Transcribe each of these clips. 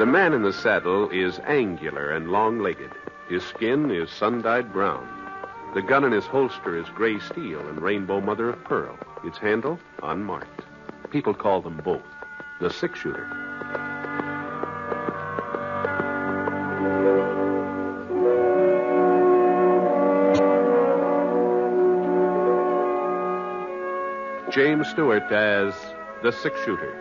man in the saddle is angular and long-legged. His skin is sun-dyed brown. The gun in his holster is gray steel and rainbow mother of pearl. Its handle, unmarked. People call them both the six-shooter. James Stewart as the six-shooter,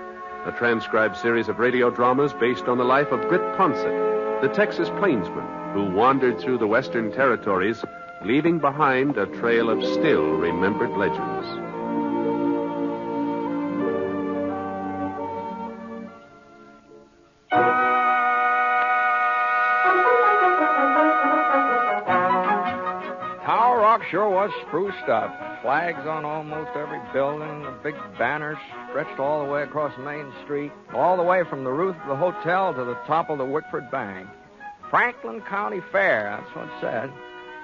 a transcribed series of radio dramas based on the life of Britt Ponset, the Texas plainsman who wandered through the Western Territories, leaving behind a trail of still-remembered legends. Tower Rock sure was spruced up. Flags on almost every building, the big banners stretched all the way across Main Street, all the way from the roof of the hotel to the top of the Wickford Bank. Franklin County Fair, that's what it said.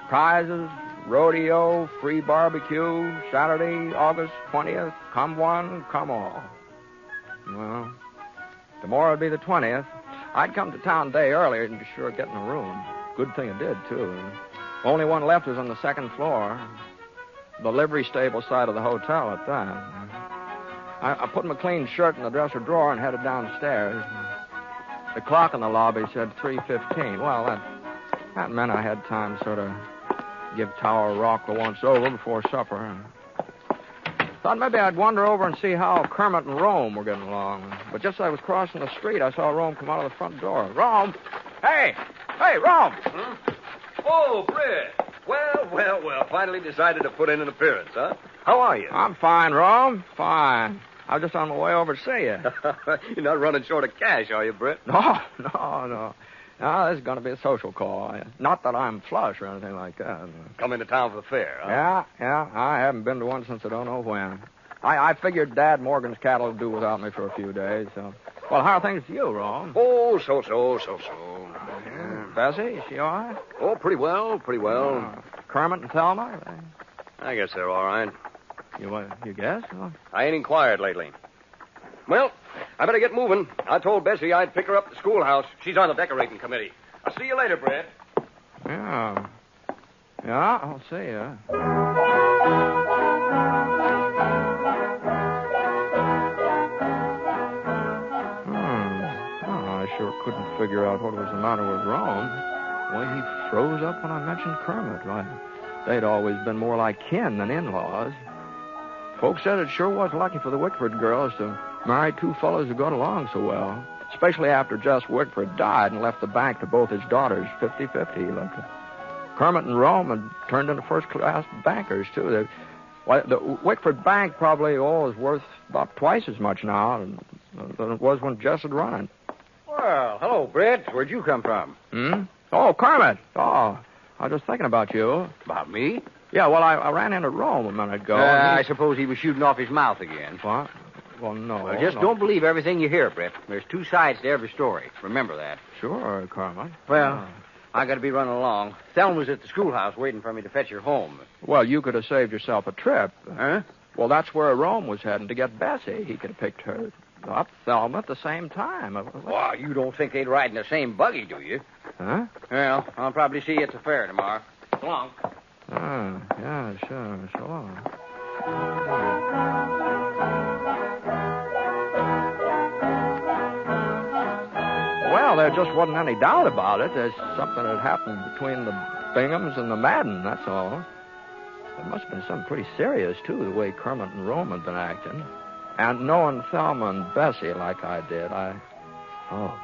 Prizes, rodeo, free barbecue, Saturday, August 20th, come one, come all. Well, tomorrow would be the 20th. I'd come to town a day earlier and be sure of getting a room. Good thing I did, too. Only one left was on the second floor. The livery stable side of the hotel at that. I put my clean shirt in the dresser drawer and headed downstairs. The clock in the lobby said 3:15. Well, that meant I had time to sort of give Tower Rock the once-over before supper. Thought maybe I'd wander over and see how Kermit and Rome were getting along. But just as I was crossing the street, I saw Rome come out of the front door. Rome! Hey! Hey, Rome! Huh? Oh, Britt. Well. Finally decided to put in an appearance, huh? How are you? I'm fine, Rome. Fine. I was just on my way over to see you. You're not running short of cash, are you, Britt? No. No, this is going to be a social call. Not that I'm flush or anything like that. Come into town for the fair, huh? Yeah. I haven't been to one since I don't know when. I figured Dad Morgan's cattle would do without me for a few days, so... Well, how are things with you, Rome? Oh, so. Yeah. Bessie, is she all right? Oh, pretty well. Kermit and Thelma? I guess they're all right. You guess? Oh. I ain't inquired lately. Well, I better get moving. I told Bessie I'd pick her up at the schoolhouse. She's on the decorating committee. I'll see you later, Britt. Yeah, I'll see you. I sure couldn't figure out what was the matter with Rome. The way he froze up when I mentioned Kermit. Right? They'd always been more like kin than in-laws. Folks said it sure was lucky for the Wickford girls to marry two fellows who got along so well, especially after Jess Wickford died and left the bank to both his daughters 50-50. Kermit and Rome had turned into first-class bankers, too. The Wickford Bank probably is worth about twice as much now than it was when Jess had run it. Well, hello, Britt. Where'd you come from? Oh, Kermit. Oh, I was just thinking about you. About me? Yeah, well, I ran into Rome a minute ago. I suppose he was shooting off his mouth again. What? Well, no. Well, just don't believe everything you hear, Britt. There's two sides to every story. Remember that. Sure, Kermit. Well, I got to be running along. Thelma was at the schoolhouse waiting for me to fetch her home. Well, you could have saved yourself a trip. Huh? Well, that's where Rome was heading to get Bessie. He could have picked her up, Thelma, at the same time. Well, you don't think they'd ride in the same buggy, do you? Huh? Well, I'll probably see you at the fair tomorrow. So long. Yeah, sure. So long. Well, there just wasn't any doubt about it. There's something that happened between the Binghams and the Madden, that's all. It must have been something pretty serious, too, the way Kermit and Rome had been acting. And knowing Thelma and Bessie like I did, oh,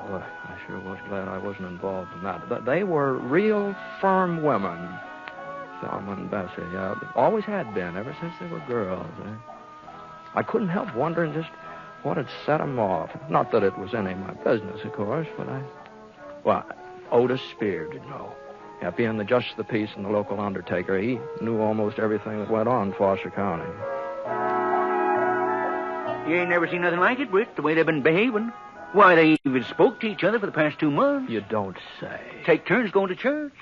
boy, I sure was glad I wasn't involved in that. But they were real firm women, Thelma and Bessie. Yeah, always had been, ever since they were girls. I couldn't help wondering just what had set them off. Not that it was any of my business, of course, but Otis Spear did know. Yeah, being the justice of the peace and the local undertaker, he knew almost everything that went on in Foster County. You ain't never seen nothing like it, Britt, the way they've been behaving. Why, they even spoke to each other for the past 2 months. You don't say. Take turns going to church.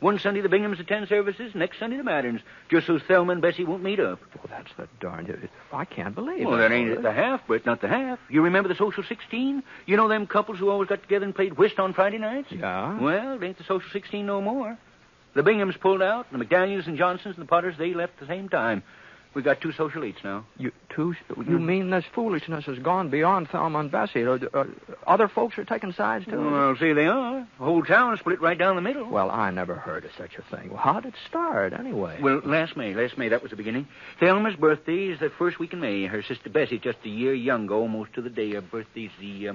One Sunday the Binghams attend services, next Sunday the Matterns, just so Thelma and Bessie won't meet up. Well, that's the darn... I can't believe it. Well, that ain't the half, Britt, not the half. You remember the Social 16? You know them couples who always got together and played whist on Friday nights? Yeah. Well, it ain't the Social 16 no more. The Binghams pulled out, and the McDaniels and Johnsons and the Potters, they left at the same time. We got 2 social eats now. You mean this foolishness has gone beyond Thelma and Bessie? Other folks are taking sides, too? Well, see, they are. The whole town split right down the middle. Well, I never heard of such a thing. Well, how did it start, anyway? Well, last May, that was the beginning. Thelma's birthday is the first week in May. Her sister Bessie, just a year younger, almost to the day. Her birthday's the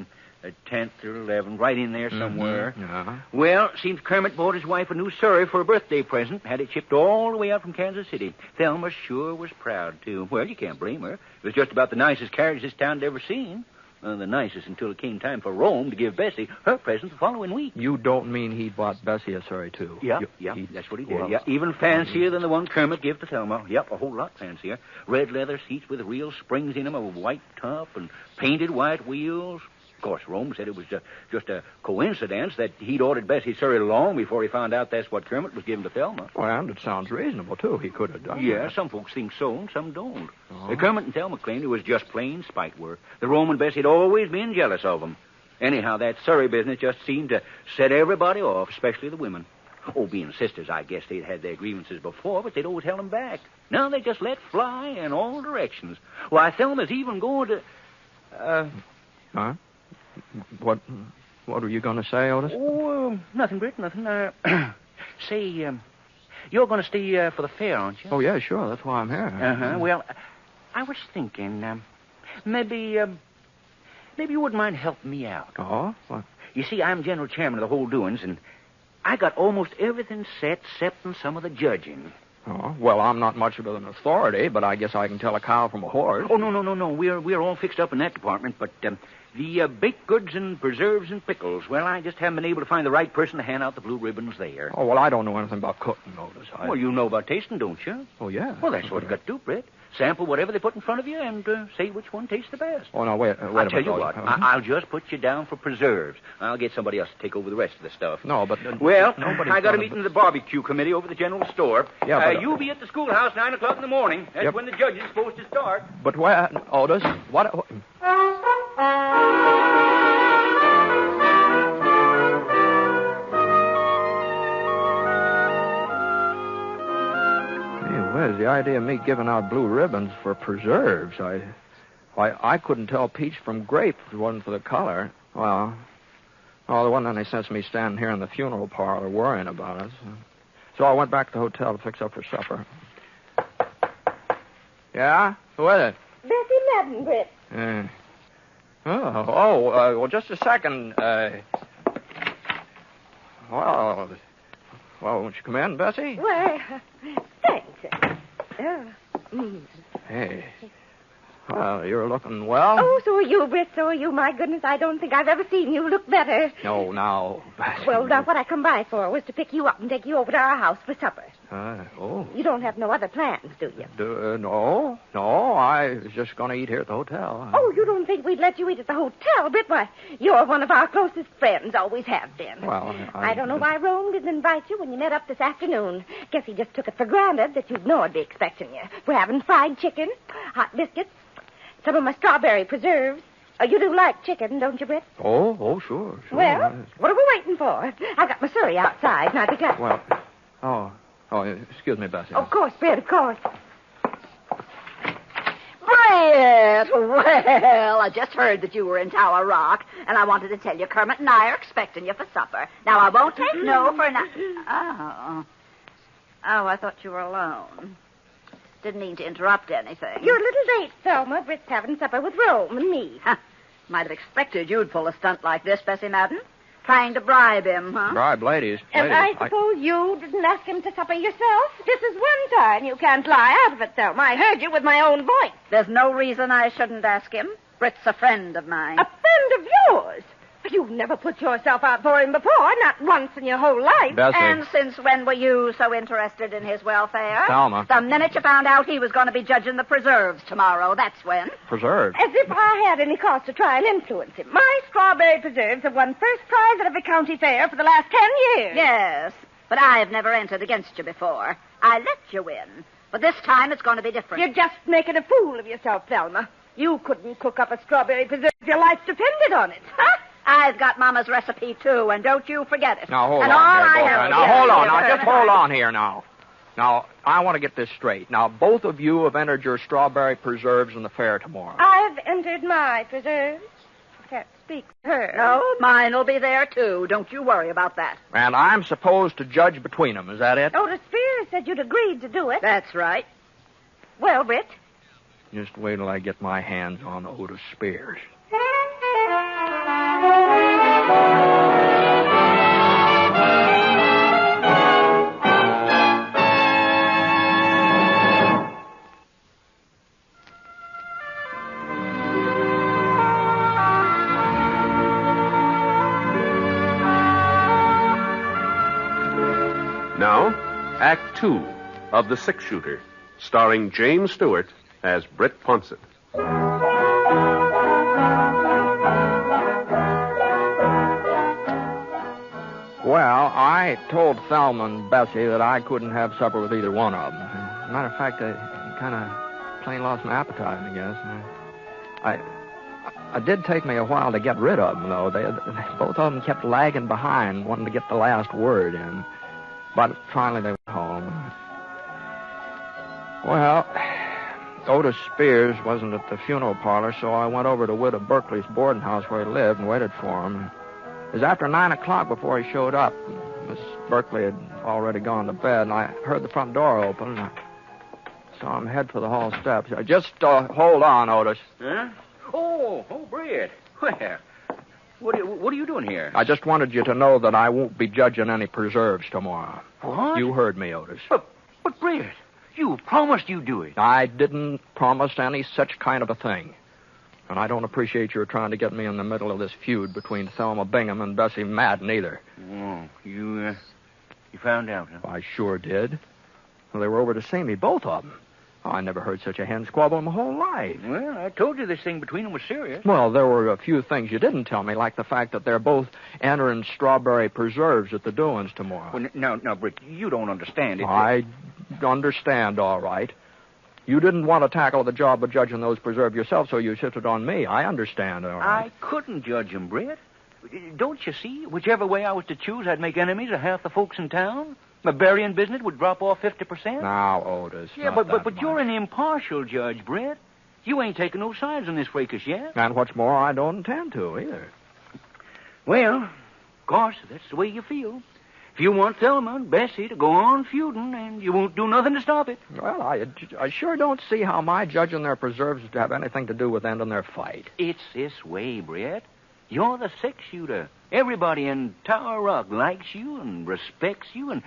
10th or 11th, right in there somewhere. Mm-hmm. Uh-huh. Well, seems Kermit bought his wife a new Surrey for a birthday present. Had it shipped all the way out from Kansas City. Thelma sure was proud, too. Well, you can't blame her. It was just about the nicest carriage this town had ever seen. The nicest until it came time for Rome to give Bessie her present the following week. You don't mean he bought Bessie a Surrey, too? Yeah, that's what he did. Yeah, even fancier than the one Kermit gave to Thelma. Yep, a whole lot fancier. Red leather seats with real springs in them, a white top, and painted white wheels. Of course, Rome said it was just a coincidence that he'd ordered Bessie Surrey long before he found out that's what Kermit was giving to Thelma. Well, it sounds reasonable, too. He could have done Yeah, that. some folks think so and some don't. Oh. Kermit and Thelma claimed it was just plain spite work. The Rome and Bessie had always been jealous of them. Anyhow, that Surrey business just seemed to set everybody off, especially the women. Oh, being sisters, I guess they'd had their grievances before, but they'd always held them back. Now they just let fly in all directions. Why, Thelma's even going to... Huh? What were you going to say, Otis? Oh, nothing, Britt, nothing. Say, you're going to stay for the fair, aren't you? Oh, yeah, sure. That's why I'm here. Uh-huh. Well, I was thinking, maybe you wouldn't mind helping me out. Oh? What? You see, I'm general chairman of the whole doings, and I got almost everything set, excepting some of the judging. Oh, well, I'm not much of an authority, but I guess I can tell a cow from a horse. Oh, no. We're all fixed up in that department, but the baked goods and preserves and pickles, well, I just haven't been able to find the right person to hand out the blue ribbons there. Oh, well, I don't know anything about cooking, Otis. Well, you know about tasting, don't you? Oh, yeah. Well, that's what you got to do, Britt. Sample whatever they put in front of you and say which one tastes the best. Oh, no, wait a minute. I'll tell you what, I'll just put you down for preserves. I'll get somebody else to take over the rest of the stuff. No, but... well, I got a meeting of the barbecue committee over at the general store. Yeah, but... you'll be at the schoolhouse 9 o'clock in the morning. That's when the judge is supposed to start. But where... Otis, what... Where's the idea of me giving out blue ribbons for preserves? I couldn't tell peach from grape if it wasn't for the color. Well, the one that they sense me standing here in the funeral parlor worrying about us. So I went back to the hotel to fix up for supper. Yeah? Who is it? Bessie Madden, Britt. Well, just a second. Well, won't you come in, Bessie? Well, thanks. Hey. Well, you're looking well. Oh, so are you, Britt. So are you. My goodness, I don't think I've ever seen you look better. No, now, Bessie. Well, now, what I come by for was to pick you up and take you over to our house for supper. Oh. You don't have no other plans, do you? No. I was just going to eat here at the hotel. Oh, you don't think we'd let you eat at the hotel, Britt? Why, you're one of our closest friends, always have been. Well, I don't know why Rome didn't invite you when you met up this afternoon. Guess he just took it for granted that you'd know I'd be expecting you. We're having fried chicken, hot biscuits, some of my strawberry preserves. Oh, you do like chicken, don't you, Britt? Oh, sure. Well, what are we waiting for? I've got my Surrey outside, and I'll be glad. Well, excuse me, Bessie. Of course, Britt, of course. Britt! Well, I just heard that you were in Tower Rock, and I wanted to tell you Kermit and I are expecting you for supper. Now, I won't take no for nothing. Oh, I thought you were alone. Didn't mean to interrupt anything. You're a little late, Thelma. Britt's having supper with Rome and me. Might have expected you'd pull a stunt like this, Bessie Madden. Trying to bribe him, huh? Bribe ladies. And I suppose you didn't ask him to supper yourself? This is one time you can't lie out of it, Thelma. I heard you with my own voice. There's no reason I shouldn't ask him. Britt's a friend of mine. A friend of yours? You've never put yourself out for him before, not once in your whole life. Bessie. And since when were you so interested in his welfare? Thelma. The minute you found out he was going to be judging the preserves tomorrow, that's when. Preserves? As if I had any cause to try and influence him. My strawberry preserves have won first prize at every county fair for the last 10 years. Yes. But I have never entered against you before. I let you win. But this time it's going to be different. You're just making a fool of yourself, Thelma. You couldn't cook up a strawberry preserve if your life depended on it. Huh? I've got Mama's recipe, too, and don't you forget it. Now, hold and on. all There, I both have of you. to Now, do hold on. is- Now, just hold on here now. Now, I want to get this straight. Now, both of you have entered your strawberry preserves in the fair tomorrow. I've entered my preserves. I can't speak for her. No, mine will be there, too. Don't you worry about that. And I'm supposed to judge between them. Is that it? Otis Spears said you'd agreed to do it. That's right. Well, Britt. Just wait till I get my hands on Otis Spears. Now, Act 2 of The Six Shooter, starring James Stewart as Britt Ponset. Well, I told Thelma and Bessie that I couldn't have supper with either one of them. As a matter of fact, I kind of plain lost my appetite, I guess. It did take me a while to get rid of them, though. Both of them kept lagging behind, wanting to get the last word in. But finally they went home. Well, Otis Spears wasn't at the funeral parlor, so I went over to Widow Berkeley's boarding house where he lived and waited for him. It was after 9 o'clock before he showed up. Miss Berkeley had already gone to bed, and I heard the front door open, and I saw him head for the hall steps. Just hold on, Otis. Huh? Oh, Britt. Well, what are you doing here? I just wanted you to know that I won't be judging any preserves tomorrow. What? You heard me, Otis. But Britt, you promised you'd do it. I didn't promise any such kind of a thing. And I don't appreciate your trying to get me in the middle of this feud between Thelma Bingham and Bessie Madden either. Oh, you found out, huh? I sure did. Well, they were over to see me, both of them. Oh, I never heard such a hen squabble in my whole life. Well, I told you this thing between them was serious. Well, there were a few things you didn't tell me, like the fact that they're both entering strawberry preserves at the doings tomorrow. Well, now, Britt, you don't understand it. I understand, all right. You didn't want to tackle the job of judging those preserves yourself, so you shifted on me. I understand, all right. I couldn't judge him, Britt. Don't you see? Whichever way I was to choose, I'd make enemies of half the folks in town. My burying business would drop off 50%. Now, Otis. Yeah, but you're an impartial judge, Britt. You ain't taking no sides in this fracas yet. And what's more, I don't intend to, either. Well, of course, that's the way you feel. If you want Thelma and Bessie to go on feuding, and you won't do nothing to stop it. Well, I sure don't see how my judging their preserves would have anything to do with ending their fight. It's this way, Britt. You're the six-shooter. Everybody in Tower Rock likes you and respects you, and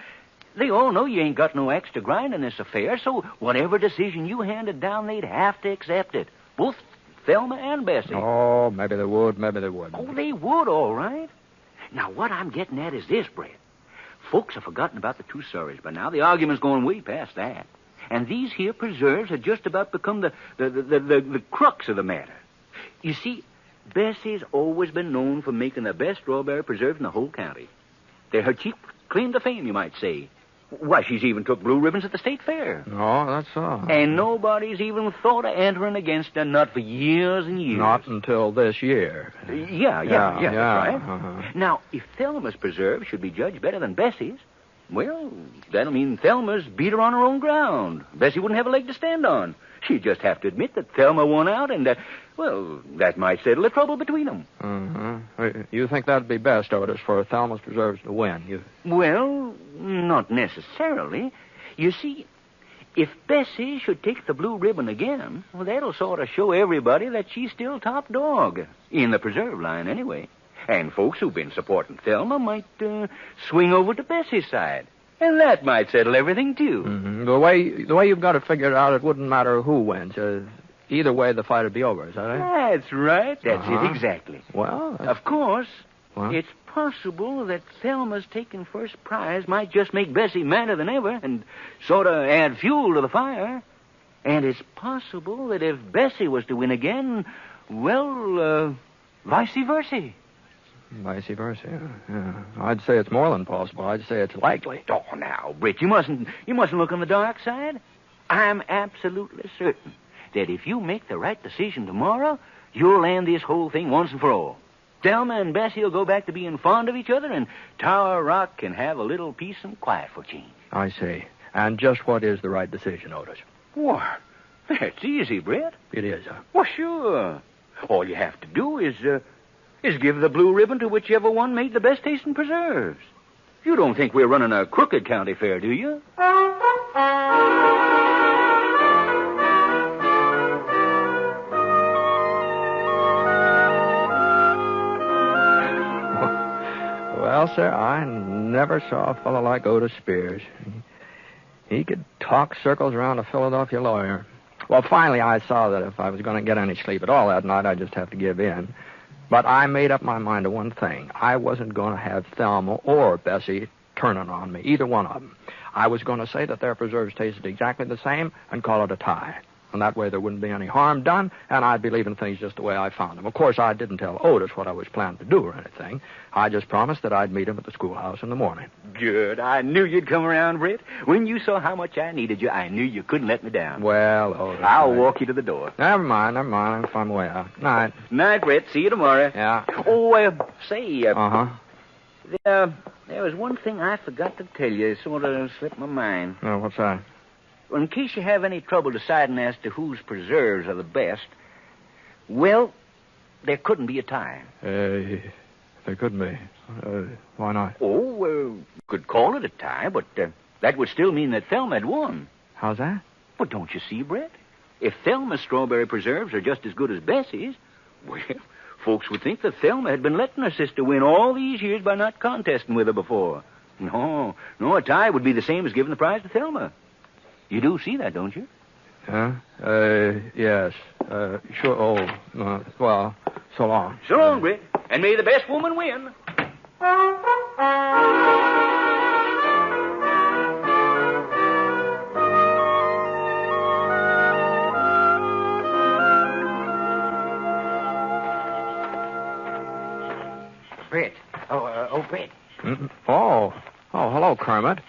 they all know you ain't got no axe to grind in this affair, so whatever decision you handed down, they'd have to accept it. Both Thelma and Bessie. Oh, maybe they would, maybe they wouldn't. Oh, they would, all right. Now, what I'm getting at is this, Britt. Folks have forgotten about the two Surreys by now. The argument's going way past that. And these here preserves have just about become the crux of the matter. You see, Bessie's always been known for making the best strawberry preserves in the whole county. They're her chief claim to fame, you might say. Why, she's even took blue ribbons at the state fair. Oh, that's so. And nobody's even thought of entering against her, not for years and years. Not until this year. Yeah, that's right. Uh-huh. Now, if Thelma's preserve should be judged better than Bessie's, well, that'll mean Thelma's beat her on her own ground. Bessie wouldn't have a leg to stand on. She'd just have to admit that Thelma won out, and, that might settle the trouble between them. Uh-huh. You think that'd be best, Otis, for Thelma's preserves to win? Well, not necessarily. You see, if Bessie should take the blue ribbon again, well, that'll sort of show everybody that she's still top dog. In the preserve line, anyway. And folks who've been supporting Thelma might swing over to Bessie's side. And that might settle everything, too. Mm-hmm. The way you've got it figured out, it wouldn't matter who wins. Either way, the fight would be over, is that it? That's right. That's it, exactly. Well, Of course, What? it's possible that Thelma's taking first prize might just make Bessie madder than ever and sort of add fuel to the fire. And it's possible that if Bessie was to win again, well, vice versa. Vice versa, yeah. I'd say it's more than possible. I'd say it's likely. Oh, now, Britt, you mustn't look on the dark side. I'm absolutely certain that if you make the right decision tomorrow, you'll end this whole thing once and for all. Thelma and Bessie will go back to being fond of each other, and Tower Rock can have a little peace and quiet for change. I see. And just what is the right decision, Otis? What? That's easy, Britt. It is, huh? Well, sure. All you have to do is give the blue ribbon to whichever one made the best taste in preserves. You don't think we're running a crooked county fair, do you? Well, sir, I never saw a fellow like Otis Spears. He could talk circles around a Philadelphia lawyer. Well, finally, I saw that if I was going to get any sleep at all that night, I'd just have to give in. But I made up my mind to one thing. I wasn't going to have Thelma or Bessie turning on me, either one of them. I was going to say that their preserves tasted exactly the same and call it a tie. And that way there wouldn't be any harm done, and I'd be leaving things just the way I found them. Of course, I didn't tell Otis what I was planning to do or anything. I just promised that I'd meet him at the schoolhouse in the morning. Good. I knew you'd come around, Britt. When you saw how much I needed you, I knew you couldn't let me down. Well, Otis... I'll walk you to the door. Never mind. I'll find my way out. Night. Night, Britt. See you tomorrow. Yeah. Oh, say... Uh-huh. There was one thing I forgot to tell you. It sort of slipped my mind. Oh, what's that? Well, in case you have any trouble deciding as to whose preserves are the best, well, there couldn't be a tie. There couldn't be. Why not? Oh, you could call it a tie, but that would still mean that Thelma had won. How's that? Well, don't you see, Brett? If Thelma's strawberry preserves are just as good as Bessie's, well, folks would think that Thelma had been letting her sister win all these years by not contesting with her before. No, a tie would be the same as giving the prize to Thelma. You do see that, don't you? Huh? Yes. Sure. Oh, well, so long. So long, Britt. And may the best woman win. Britt. Britt. Oh, hello, Kermit.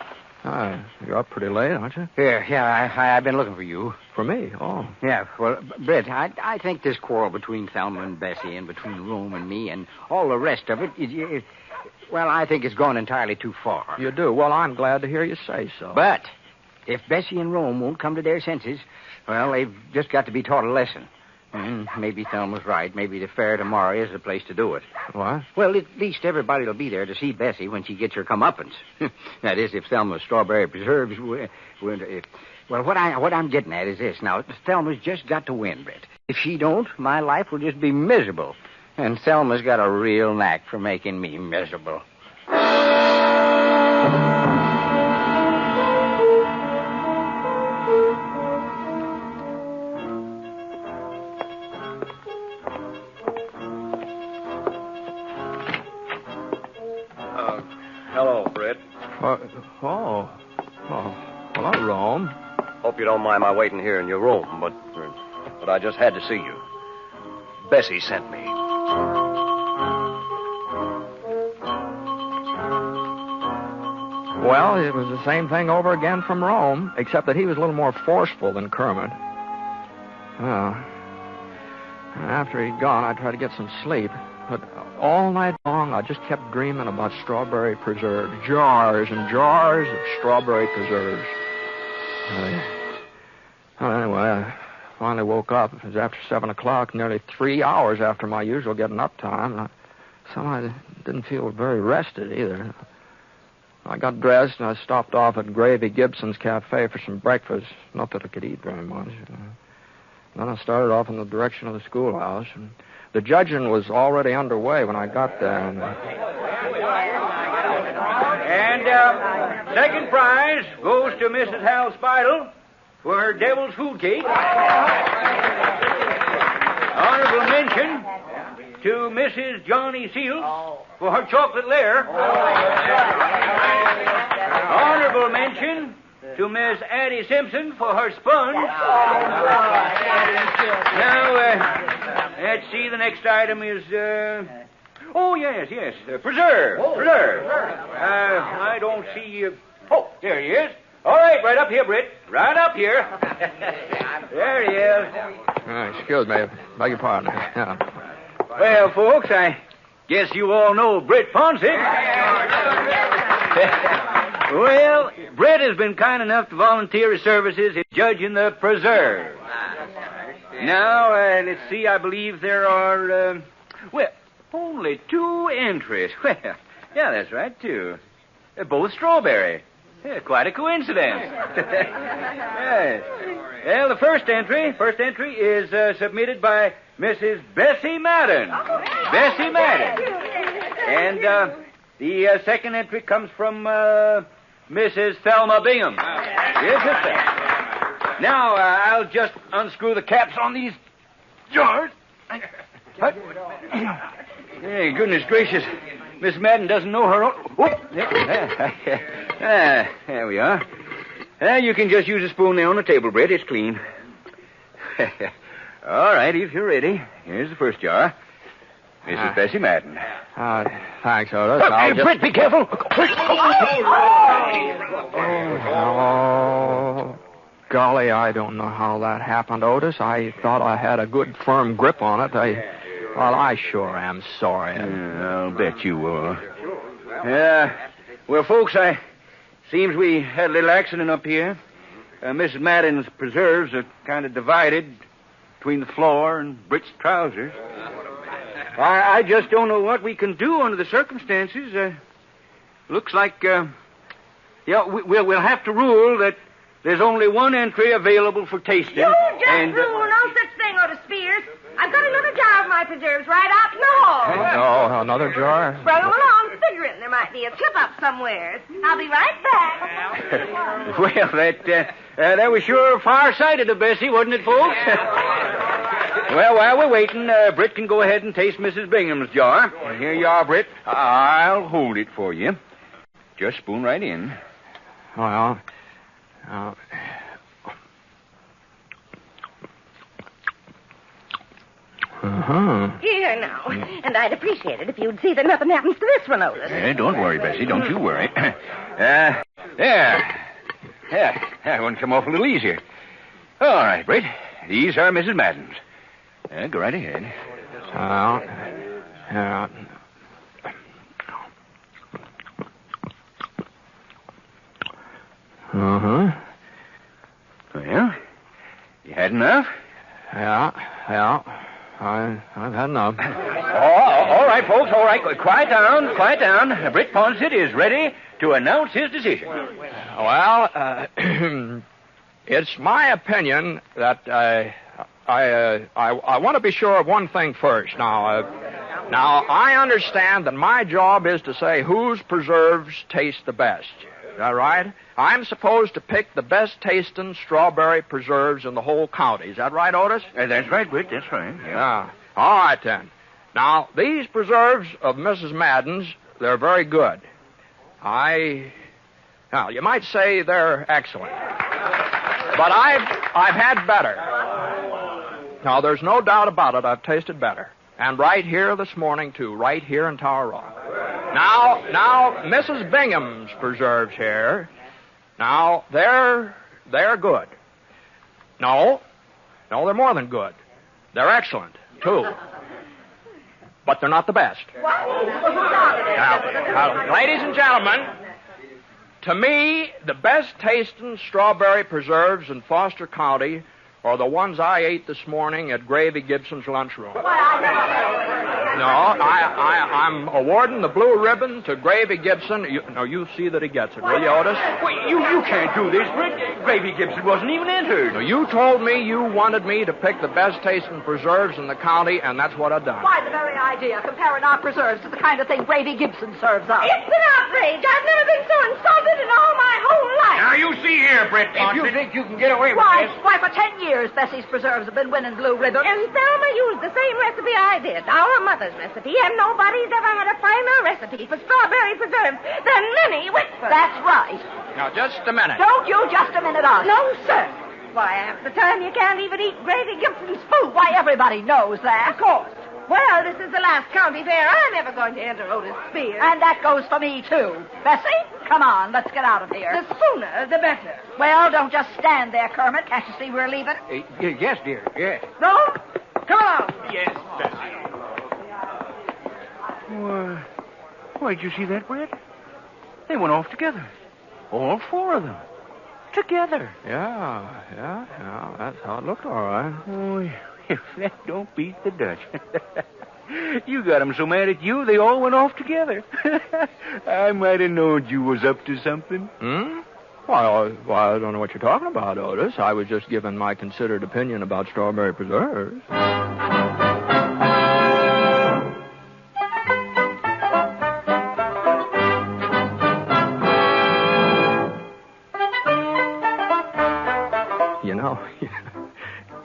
You're up pretty late, aren't you? Yeah, I've been looking for you. For me? Oh. Yeah, well, Britt, I think this quarrel between Thelma and Bessie and between Rome and me and all the rest of it, well, I think it's gone entirely too far. You do? Well, I'm glad to hear you say so. But if Bessie and Rome won't come to their senses, well, they've just got to be taught a lesson. And maybe Thelma's right. Maybe the fair tomorrow is the place to do it. What? Well, at least everybody will be there to see Bessie when she gets her comeuppance. That is, if Thelma's strawberry preserves... Well, what I'm getting at is this. Now, Thelma's just got to win, Britt. If she don't, my life will just be miserable. And Thelma's got a real knack for making me miserable. Hello, Britt. Hello, Rome. Hope you don't mind my waiting here in your room, but I just had to see you. Bessie sent me. Well, it was the same thing over again from Rome, except that he was a little more forceful than Kermit. After he'd gone, I tried to get some sleep, but all night long I just kept dreaming about strawberry preserves, jars and jars of strawberry preserves. Anyway, I finally woke up. It was after 7 o'clock, nearly 3 hours after my usual getting up time. Somehow I didn't feel very rested either. I got dressed and I stopped off at Gravy Gibson's Cafe for some breakfast. Not that I could eat very much. Then I started off in the direction of the schoolhouse. And the judging was already underway when I got there. And second prize goes to Mrs. Hal Spidle for her devil's food cake. Honorable mention to Mrs. Johnny Seals for her chocolate lair. Honorable mention to Miss Addie Simpson for her sponge. Now, let's see, the next item is... Oh, yes. Preserve. I don't see... Oh, there he is. All right, right up here, Britt. Right up here. There he is. Excuse me. Beg your pardon. Yeah. Well, folks, I guess you all know Britt Ponset. Well, Britt has been kind enough to volunteer his services in judging the preserve. Now, let's see, I believe there are, only 2 entries. Well, yeah, that's right, 2. Both strawberry. Yeah, quite a coincidence. Yes. Well, the first entry is submitted by Mrs. Bessie Madden. Bessie Madden. And the second entry comes from Mrs. Thelma Bingham. Yes, sister. Now, I'll just unscrew the caps on these jars. What? Hey, goodness gracious. Miss Madden doesn't know her own... Oh, there we are. You can just use a spoon there on the table, Britt. It's clean. All right, if you're ready. Here's the first jar. Mrs. Bessie Madden. Thanks, Otis. Britt, be careful. Oh, golly, I don't know how that happened, Otis. I thought I had a good, firm grip on it. I sure am sorry. I'll bet you will. Well, folks, seems we had a little accident up here. Mrs. Madden's preserves are kind of divided between the floor and Britt's trousers. I just don't know what we can do under the circumstances. Looks like, we'll have to rule that there's only one entry available for tasting. You just rule no such thing, Otis Spears. I've got another jar of my preserves right out in the hall. Oh, another jar? Bring them along, figuring there might be a slip-up somewhere. I'll be right back. Well, that was sure far-sighted of Bessie, wasn't it, folks? Well, while we're waiting, Britt can go ahead and taste Mrs. Bingham's jar. Here you are, Britt. I'll hold it for you. Just spoon right in. Well, Here now. And I'd appreciate it if you'd see that nothing happens to this one, Otis. Don't worry, Bessie. Don't you worry. There. That one come off a little easier. All right, Britt. These are Mrs. Madden's. Go right ahead. Well, you had enough? Yeah. I've had enough. All right, folks, all right. Quiet down. Britt Ponset is ready to announce his decision. Well, it's my opinion that I want to be sure of one thing first. Now, I understand that my job is to say whose preserves taste the best. Is that right? I'm supposed to pick the best tasting strawberry preserves in the whole county. Is that right, Otis? That's right, Britt. That's right. Yeah. All right, then. Now, these preserves of Mrs. Madden's, they're very good. Now, you might say they're excellent. But I've had better. Now, there's no doubt about it. I've tasted better. And right here this morning, too. Right here in Tower Rock. Now, Mrs. Bingham's preserves here... Now, they're good. No, they're more than good. They're excellent, too. But they're not the best. Now, ladies and gentlemen, to me, the best tasting strawberry preserves in Foster County are the ones I ate this morning at Gravy Gibson's lunchroom. No, I'm awarding the blue ribbon to Gravy Gibson. You see that he gets it, will you, Otis? Wait, you can't do this, Britt. Gravy Gibson wasn't even entered. No, you told me you wanted me to pick the best tasting preserves in the county, and that's what I've done. Why, the very idea, comparing our preserves to the kind of thing Gravy Gibson serves us. It's an outrage. I've never been so insulted in all my whole life. Now, you see here, Britt Ponset. If you think you can get away with Why, this... for 10 years, Bessie's preserves have been winning blue ribbons. And Thelma used the same recipe I did, our mother's recipe, and nobody's ever had a finer recipe for strawberry preserves than Minnie Whitford. That's right. Now, just a minute. Don't you just a minute us. No, sir. Why, half the time you can't even eat Gravy Gibson's food. Why, everybody knows that. Of course. Well, this is the last county fair I'm ever going to enter Otis Spears. And that goes for me, too. Bessie, come on, let's get out of here. The sooner, the better. Well, don't just stand there, Kermit. Can't you see we're leaving? Yes, dear, yes. Rome, come along. Yes, Bessie. Why'd you see that, Brett? They went off together. All four of them. Together. Yeah. That's how it looked, all right. Oh, if that don't beat the Dutch. You got 'em so mad at you, they all went off together. I might have known you was up to something. Well, I don't know what you're talking about, Otis. I was just giving my considered opinion about strawberry preserves.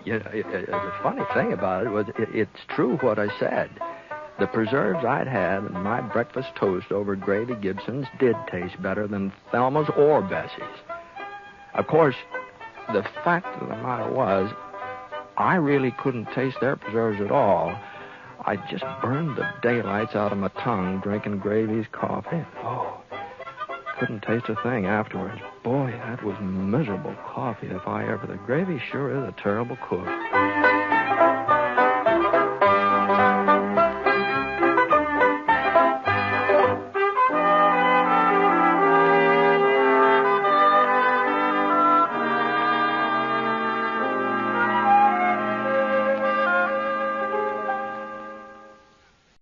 The funny thing about it was it's true what I said. The preserves I'd had in my breakfast toast over Grady Gibson's did taste better than Thelma's or Bessie's. Of course, the fact of the matter was, I really couldn't taste their preserves at all. I just burned the daylights out of my tongue drinking Gravy's coffee. Oh, couldn't taste a thing afterwards. Boy, that was miserable coffee if I ever... The Gravy sure is a terrible cook.